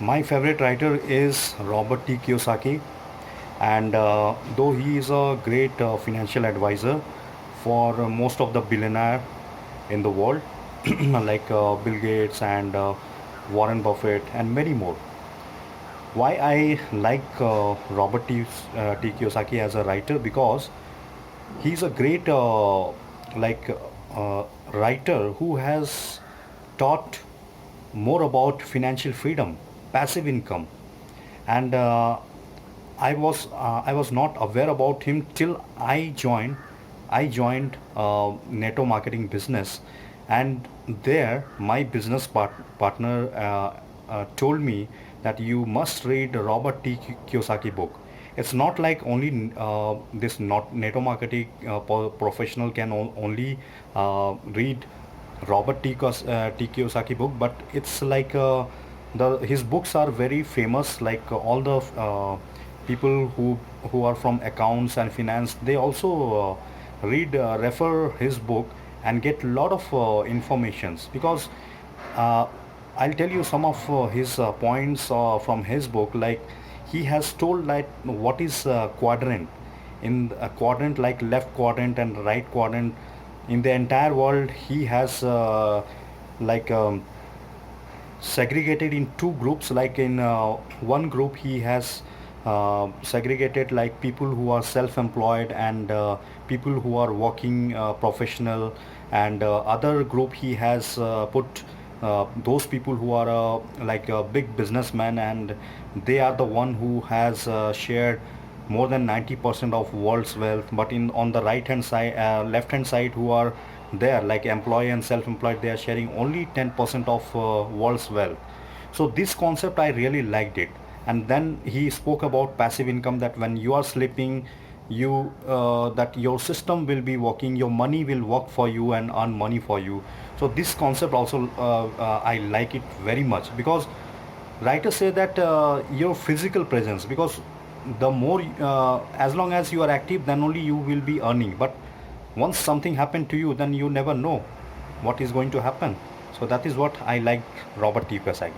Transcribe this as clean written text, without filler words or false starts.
My favorite writer is Robert T. Kiyosaki, and though he is a great financial advisor for most of the billionaire in the world, like Bill Gates and Warren Buffett and many more. Why I like T. Kiyosaki as a writer? Because he's a great like writer who has taught more about financial freedom, passive income, and I was not aware about him till I joined Netto Marketing Business, and there my partner told me that you must read Robert T. Kiyosaki book. It's not like only this not Netto Marketing professional can only read T. Kiyosaki book, but it's like the his books are very famous. Like all the people who are from accounts and finance, they also refer his book and get a lot of informations because uh, I'll tell you some of his points from his book. Like he has told like what is quadrant in a quadrant, like left quadrant and right quadrant in the entire world. He has like segregated in two groups. Like in one group he has segregated like people who are self-employed and people who are working professional, and other group he has put those people who are like a big businessman, and they are the one who has shared more than 90% of world's wealth. But in on the right hand side, left hand side, who are there like employee and self-employed, they are sharing only 10% of world's wealth. So this concept I really liked it. And then he spoke about passive income, that when you are sleeping, you that your system will be working, your money will work for you and earn money for you. So this concept also I like it very much, because writers say that your physical presence, because the more as long as you are active, then only you will be earning. But once something happened to you, then you never know what is going to happen. So that is what I like Robert T. Kiyosaki.